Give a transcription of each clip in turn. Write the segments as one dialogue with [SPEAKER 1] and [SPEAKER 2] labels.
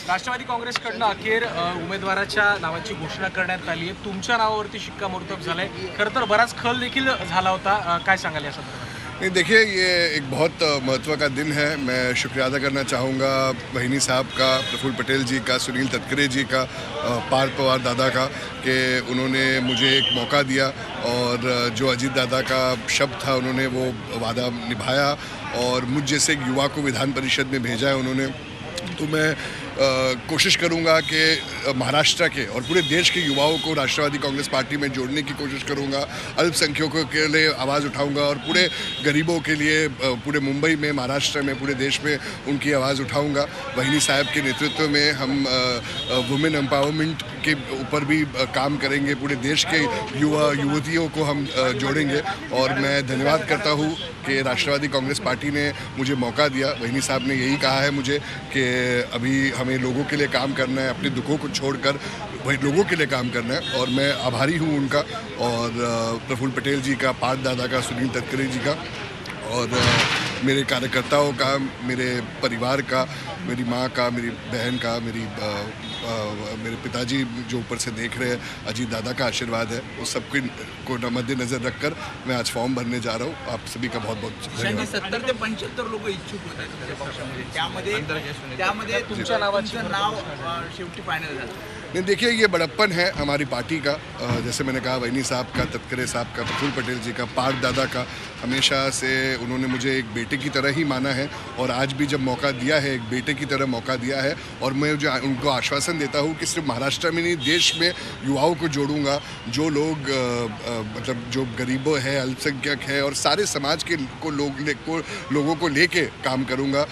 [SPEAKER 1] राष्ट्रवादी काँग्रेसकडनं अखेर उमेदवाराच्या नावाची घोषणा करण्यात आली आहे। तुमच्या नावावरती शिक्कामोर्तब झालंय। खरं तर बराच खल देखील झाला होता, काय सांगाल या संदर्भात?
[SPEAKER 2] नहीं, देखिए ये एक बहुत महत्व का दिन है। मैं शुक्रिया अदा करना चाहूँगा वहीनी साहब का, प्रफुल्ल पटेल जी का, सुनील तटकरे जी का, पार्थ पवार दादा का, कि उन्होंने मुझे एक मौका दिया और जो अजीत दादा का शब्द था उन्होंने वो वादा निभाया और मुझ जैसे एक युवा को विधान परिषद में भेजा है उन्होंने। तो मैं कोशिश करूंगा कि महाराष्ट्र के और पूरे देश के युवाओं को राष्ट्रवादी कांग्रेस पार्टी में जोड़ने की कोशिश करूंगा। अल्पसंख्यकों के लिए आवाज़ उठाऊंगा और पूरे गरीबों के लिए पूरे मुंबई में, महाराष्ट्र में, पूरे देश में उनकी आवाज़ उठाऊंगा। वहीनी साहब के नेतृत्व में हम वुमेन एम्पावरमेंट के ऊपर भी काम करेंगे। पूरे देश के युवा युवतियों को हम जोड़ेंगे और मैं धन्यवाद करता हूँ कि राष्ट्रवादी कांग्रेस पार्टी ने मुझे मौका दिया। वहीनी साहब ने यही कहा है मुझे कि अभी हमें लोगों के लिए काम करना है, अपने दुखों को छोड़कर वही लोगों के लिए काम करना है और मैं आभारी हूँ उनका और प्रफुल्ल पटेल जी का, पार्थ दादा का, सुनील तटकरे जी का और मेरे कार्यकर्ताओं का, मेरे परिवार का, मेरी माँ का, मेरी बहन का, मेरे पिताजी जो ऊपर से देख रहे हैं, अजीत दादा का आशीर्वाद है। उस सब को मद्देनजर रखकर मैं आज फॉर्म भरने जा रहा हूँ। आप सभी का बहुत बहुत धन्यवाद।
[SPEAKER 3] 70 ते 75 लोक इच्छुक होते पक्षामध्ये, त्यामध्ये तुमच्या नावाचं नाव शेवटी फायनल झालं।
[SPEAKER 2] नहीं, देखिए ये बड़प्पन है हमारी पार्टी का। जैसे मैंने कहा वहीनी साहब का, तटकरे साहब का, प्रफुल्ल पटेल जी का, पार्थ दादा का, हमेशा से उन्होंने मुझे एक बेटे की तरह ही माना है और आज भी जब मौका दिया है, एक बेटे की तरह मौका दिया है और मैं जो उनको आश्वासन देता हूँ कि सिर्फ महाराष्ट्र में नहीं, देश में युवाओं को जोड़ूंगा। जो लोग मतलब जो गरीबों है, अल्पसंख्यक है और सारे समाज के लोगों को लेके काम करूँगा।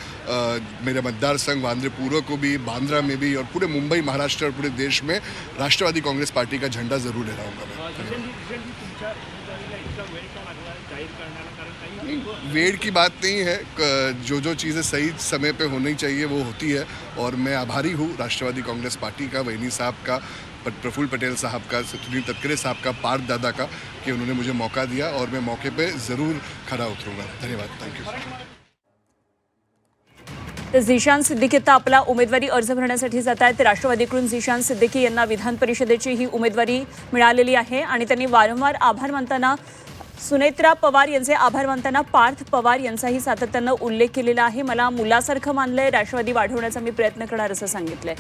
[SPEAKER 2] मेरे मतदार संघ वांद्रे पूर्व को भी, बांद्रा में भी और पूरे मुंबई, महाराष्ट्र और पूरे देश में राष्ट्रवादी कांग्रेस पार्टी का झंडा जरूर लहराऊंगा मैं। वेड़ की बात नहीं है, जो चीज़ें सही समय पे होनी चाहिए वो होती है और मैं आभारी हूँ राष्ट्रवादी कांग्रेस पार्टी का, वहीनी साहब का, प्रफुल्ल पटेल साहब का, सुनील तटकरे साहब का, पार्थ दादा का, कि उन्होंने मुझे मौका दिया और मैं मौके पे ज़रूर खरा उतरूँगा। धन्यवाद, थैंक यू।
[SPEAKER 4] तर झिशान सिद्दीकी आता आपला उमेदवारी अर्ज भरण्यासाठी जात आहेत। राष्ट्रवादीकडून झिशान सिद्दीकी यांना विधान परिषदेची ही उमेदवारी मिळालेली आहे आणि त्यांनी वारंवार आभार मानताना सुनेत्रा पवार यांचे आभार मानताना पार्थ पवार यांचाही सातत्यानं उल्लेख केलेला आहे। मला मुलासारखं मानलंय, राष्ट्रवादी वाढवण्याचा मी प्रयत्न करणार असं सांगितलंय।